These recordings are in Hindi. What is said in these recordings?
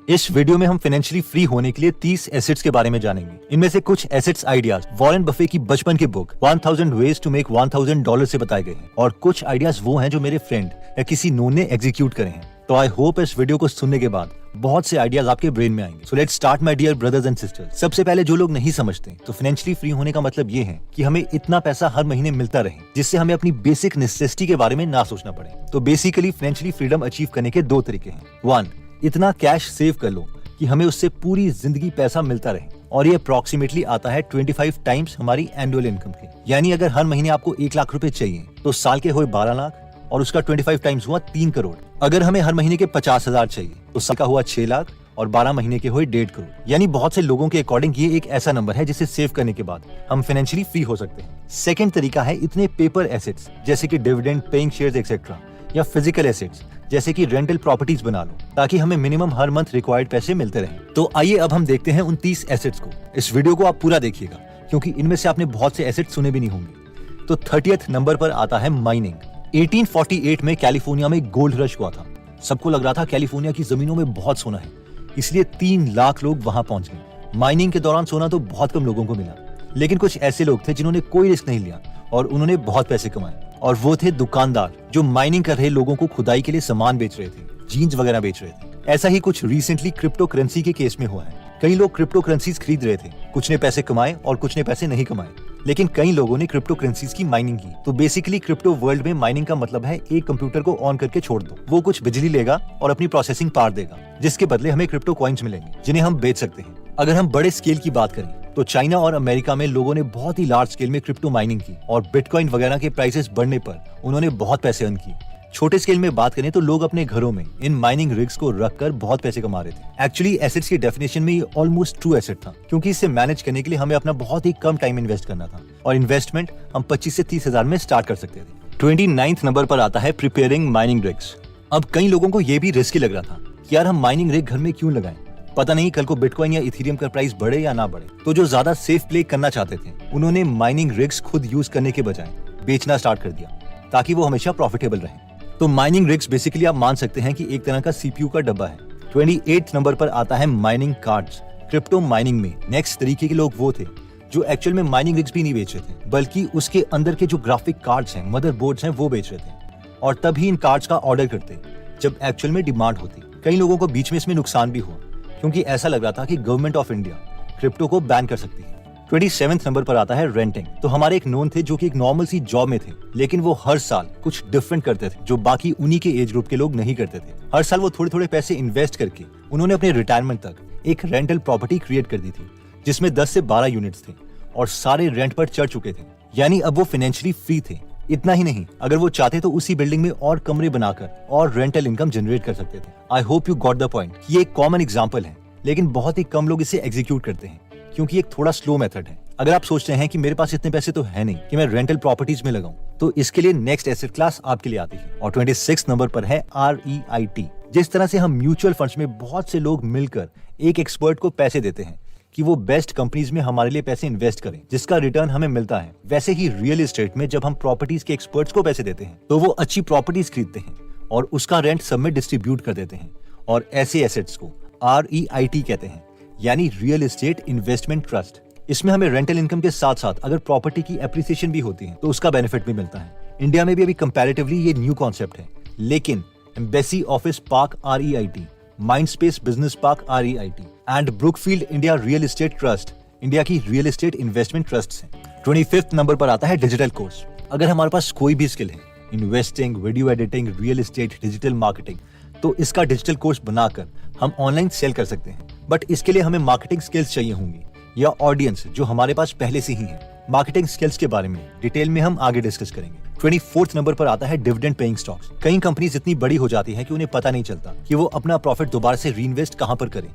इस वीडियो में हम फाइनेंशियली फ्री होने के लिए 30 एसेट्स के बारे में जानेंगे। इनमें से कुछ एसेट्स आइडियाज वॉरेन बफे की बचपन की बुक 1000 वेज टू मेक $1000 से बताए गए हैं और कुछ आइडियाज वो हैं जो मेरे फ्रेंड या किसी नोन ने एग्जीक्यूट करे हैं। तो आई होप इस वीडियो को सुनने के बाद बहुत से आइडियाज आपके ब्रेन में आएंगे। So let's start my dear brothers and sisters. सबसे पहले जो लोग नहीं समझते तो फाइनेंशियली फ्री होने का मतलब ये है कि हमें इतना पैसा हर महीने मिलता रहे जिससे हमें अपनी बेसिक नेसेसिटी के बारे में ना सोचना पड़े। तो बेसिकली फाइनेंशियली फ्रीडम अचीव करने के दो तरीके हैं। 1, इतना कैश सेव कर लो कि हमें उससे पूरी जिंदगी पैसा मिलता रहे और ये अप्रोक्सीमेटली आता है 25 टाइम्स हमारी एनुअल इनकम के। यानी अगर हर महीने आपको 1 लाख रुपए चाहिए तो साल के हुए 12 लाख और उसका 25 टाइम्स हुआ 3 करोड़। अगर हमें हर महीने के 50,000 चाहिए तो साल का हुआ 6 लाख और 12 महीने के हुए 1.5 करोड़। यानी बहुत से लोगों के अकॉर्डिंग ये एक ऐसा नंबर है जिसे सेव करने के बाद हम फाइनेंशियली फ्री हो सकते हैं। सेकंड तरीका है इतने पेपर एसेट्स जैसे कि डिविडेंड, पेइंग शेयर्स एक्सेट्रा या फिजिकल एसेट्स जैसे कि रेंटल प्रॉपर्टीज बना लो ताकि हमें मिनिमम हर मंथ रिक्वायर्ड पैसे मिलते रहें। तो आइए अब हम देखते हैं उन 30 एसेट्स को। इस वीडियो को आप पूरा देखिएगा क्योंकि इनमें से आपने बहुत से एसेट्स सुने भी नहीं होंगे। तो 30th नंबर पर आता है माइनिंग। 1848 में कैलिफोर्निया में गोल्ड रश हुआ था। सबको लग रहा था कैलिफोर्निया की जमीनों में बहुत सोना है, इसलिए 3 लाख लोग वहां पहुंच गए। माइनिंग के दौरान सोना तो बहुत कम लोगों को मिला, लेकिन कुछ ऐसे लोग थे जिन्होंने कोई रिस्क नहीं लिया और उन्होंने बहुत पैसे कमाए। और वो थे दुकानदार जो माइनिंग कर रहे लोगों को खुदाई के लिए सामान बेच रहे थे, जीन्स वगैरह बेच रहे थे। ऐसा ही कुछ रिसेंटली क्रिप्टो करेंसी के केस में हुआ है। कई लोग क्रिप्टो करेंसीज खरीद रहे थे, कुछ ने पैसे कमाए और कुछ ने पैसे नहीं कमाए, लेकिन कई लोगों ने क्रिप्टो करेंसीज की माइनिंग की। तो बेसिकली क्रिप्टो वर्ल्ड में माइनिंग का मतलब है एक कंप्यूटर को ऑन करके छोड़ दो, वो कुछ बिजली लेगा और अपनी प्रोसेसिंग पावर देगा, जिसके बदले हमें क्रिप्टो कॉइन्स मिलेंगे जिन्हें हम बेच सकते हैं। अगर हम बड़े स्केल की बात करें तो चाइना और अमेरिका में लोगों ने बहुत ही लार्ज स्केल में क्रिप्टो माइनिंग की और बिटकॉइन वगैरह के प्राइसेस बढ़ने पर उन्होंने बहुत पैसे अर्न किए। छोटे स्केल में बात करें तो लोग अपने घरों में इन माइनिंग रिग्स को रखकर बहुत पैसे कमा रहे थे। एक्चुअली एसेट्स की डेफिनेशन में ये ऑलमोस्ट ट्रू एसेट था क्योंकि इसे मैनेज करने के लिए हमें अपना बहुत ही कम टाइम इन्वेस्ट करना था और इन्वेस्टमेंट हम 25 से 30 हजार में स्टार्ट कर सकते थे। 29th नंबर पर आता है प्रिपेयरिंग माइनिंग रिग्स। अब कई लोगों को ये भी रिस्की लग रहा था कि यार हम माइनिंग रिग घर में क्यों लगाएं, पता नहीं कल को बिटकॉइन या इथेरियम का प्राइस बढ़े या ना बढ़े। तो जो ज्यादा सेफ प्ले करना चाहते थे उन्होंने माइनिंग रिग्स खुद यूज करने के बजाय बेचना स्टार्ट कर दिया ताकि वो हमेशा प्रॉफिटेबल रहे। तो माइनिंग रिग्स बेसिकली आप मान सकते हैं कि एक तरह का सीपीयू का डब्बा है। 28th नंबर पर आता है माइनिंग कार्ड्स। क्रिप्टो माइनिंग में नेक्स्ट तरीके के लोग वो थे जो एक्चुअल में माइनिंग रिग्स भी नहीं बेच रहे थे बल्कि उसके अंदर के जो ग्राफिक कार्ड्स हैं, मदरबोर्ड्स हैं, वो बेच रहे थे और तभी इन कार्ड्स का ऑर्डर करते जब एक्चुअल में डिमांड होती। कई लोगों को बीच में इसमें नुकसान भी हुआ क्योंकि ऐसा लग रहा था कि गवर्नमेंट ऑफ इंडिया क्रिप्टो को बैन कर सकती है। 27th नंबर पर आता है रेंटिंग। तो हमारे एक नोन थे जो कि एक नॉर्मल सी जॉब में थे, लेकिन वो हर साल कुछ डिफरेंट करते थे जो बाकी उन्हीं के एज ग्रुप के लोग नहीं करते थे। हर साल वो थोड़े थोड़े पैसे इन्वेस्ट करके उन्होंने अपने रिटायरमेंट तक एक रेंटल प्रॉपर्टी क्रिएट कर दी थी जिसमें 10 से 12 यूनिट्स थे और सारे रेंट पर चढ़ चुके थे। यानी अब वो फाइनेंशियली फ्री थे। इतना ही नहीं, अगर वो चाहते तो उसी बिल्डिंग में और कमरे बनाकर और रेंटल इनकम जनरेट कर सकते थे। I hope you got the point. ये एक कॉमन एग्जांपल है, लेकिन बहुत ही कम लोग इसे एग्जीक्यूट करते हैं क्योंकि एक थोड़ा स्लो मेथड है। अगर आप सोचते हैं कि मेरे पास इतने पैसे तो है नहीं कि मैं रेंटल प्रॉपर्टीज में लगाऊं, तो इसके लिए नेक्स्ट एसेट क्लास आपके लिए आती है और 26 नंबर पर है REIT। जिस तरह से हम म्यूचुअल फंड्स में बहुत से लोग मिलकर एक एक्सपर्ट को पैसे देते हैं कि वो बेस्ट कंपनीज में हमारे लिए पैसे इन्वेस्ट करें जिसका रिटर्न हमें मिलता है, वैसे ही रियल एस्टेट में जब हम प्रॉपर्टीज के एक्सपर्ट्स को पैसे देते हैं तो वो अच्छी प्रॉपर्टीज खरीदते हैं और उसका रेंट सब में डिस्ट्रीब्यूट कर देते हैं और ऐसे एसेट्स को REIT कहते हैं, यानी रियल एस्टेट इन्वेस्टमेंट ट्रस्ट। इसमें हमें रेंटल इनकम के साथ साथ अगर प्रॉपर्टी की एप्रिसिएशन भी होती है तो उसका बेनिफिट भी मिलता है। इंडिया में भी अभी कंपैरेटिवली ये न्यू कॉन्सेप्ट है, लेकिन embassy office park REIT, Mindspace business park REIT and Brookfield India real estate trust India की रियल एस्टेट इन्वेस्टमेंट ट्रस्ट हैं। 25th नंबर पर आता है डिजिटल कोर्स। अगर हमारे पास कोई भी स्किल है, investing, video editing, real estate, digital marketing, तो इसका डिजिटल कोर्स बनाकर हम ऑनलाइन सेल कर सकते हैं। बट इसके लिए हमें मार्केटिंग स्किल्स चाहिए होंगी या ऑडियंस जो हमारे पास पहले से ही है। मार्केटिंग स्किल्स के बारे में डिटेल में हम आगे डिस्कस करेंगे। 24th नंबर पर आता है डिविडेंड पेइंग स्टॉक्स। कई कंपनीज इतनी बड़ी हो जाती है कि उन्हें पता नहीं चलता कि वो अपना प्रॉफिट दोबारा से रीइन्वेस्ट कहां पर करें,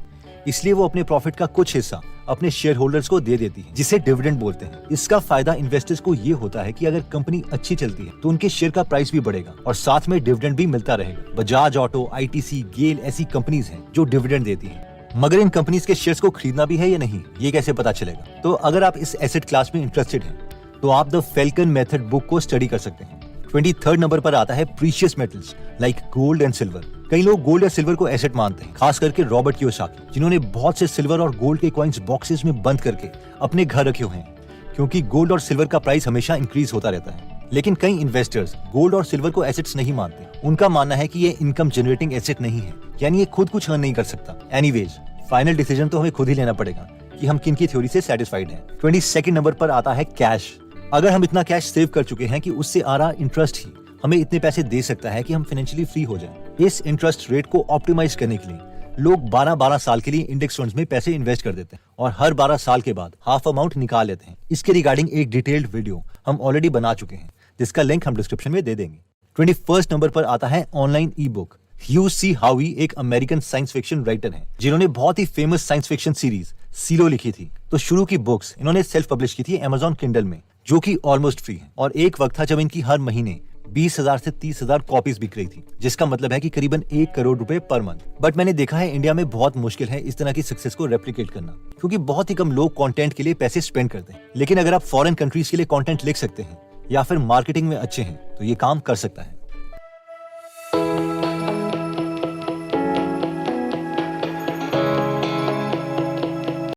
इसलिए वो अपने प्रॉफिट का कुछ हिस्सा अपने शेयर होल्डर्स को दे देती है जिसे डिविडेंड बोलते हैं। इसका फायदा इन्वेस्टर्स को ये होता है कि अगर कंपनी अच्छी चलती है तो उनके शेयर का प्राइस भी बढ़ेगा और साथ में डिविडेंड भी मिलता रहेगा। बजाज ऑटो, ITC, गेल ऐसी कंपनीज हैं जो डिविडेंड देती हैं। मगर इन कंपनीज के शेयर्स को खरीदना भी है या नहीं, ये कैसे पता चलेगा? तो अगर आप इस एसेट क्लास में इंटरेस्टेड हैं तो आप द फैल्कन मेथड बुक को स्टडी कर सकते हैं। 23rd नंबर पर आता है precious metals like gold and silver. कई लोग गोल्ड या सिल्वर को एसेट मानते हैं, खास करके रॉबर्ट कियोसाकी, जिन्होंने बहुत से सिल्वर और गोल्ड के कॉइन्स बॉक्सेस में बंद करके अपने घर रखे हुए हैं, क्योंकि गोल्ड और सिल्वर का प्राइस हमेशा इंक्रीज होता रहता है। लेकिन कई इन्वेस्टर्स गोल्ड और सिल्वर को एसेट्स नहीं मानते। उनका मानना है कि ये इनकम जनरेटिंग एसेट नहीं है, यानी ये खुद कुछ अर्न नहीं कर सकता। एनीवेज, फाइनल डिसीजन तो हमें खुद ही लेना पड़ेगा कि हम किन की थ्योरी से सेटिस्फाइड हैं। 22nd नंबर पर आता है कैश। अगर हम इतना कैश सेव कर चुके हैं कि उससे आ रहा इंटरेस्ट ही हमें इतने पैसे दे सकता है कि हम फाइनेंशियली फ्री हो जाएं। इस इंटरेस्ट रेट को ऑप्टिमाइज करने के लिए लोग 12-12 साल के लिए इंडेक्स फंड्स में पैसे इन्वेस्ट कर देते हैं और हर 12 साल के बाद हाफ अमाउंट निकाल लेते हैं। इसके रिगार्डिंग एक डिटेल्ड वीडियो हम ऑलरेडी बना चुके हैं, जिसका लिंक हम डिस्क्रिप्शन में दे देंगे। 21st नंबर पर आता है ऑनलाइन ई बुक। ह्यू सी हावी एक अमेरिकन साइंस फिक्शन राइटर हैं, जिन्होंने बहुत ही famous science fiction series Silo लिखी थी। तो शुरू की बुक्स इन्होंने सेल्फ पब्लिश की थी Amazon Kindle में, जो कि ऑलमोस्ट फ्री है। और एक वक्त था जब इनकी हर महीने 20,000 से 30,000 कॉपीज बिक रही थी, जिसका मतलब है कि करीबन 1 करोड़ रुपए पर मंथ। बट मैंने देखा है इंडिया में बहुत मुश्किल है इस तरह की सक्सेस को रेप्लिकेट करना, क्योंकि बहुत ही कम लोग कंटेंट के लिए पैसे स्पेंड करते हैं। लेकिन अगर आप फॉरेन कंट्रीज के लिए कंटेंट लिख सकते हैं या फिर मार्केटिंग में अच्छे हैं, तो ये काम कर सकता है।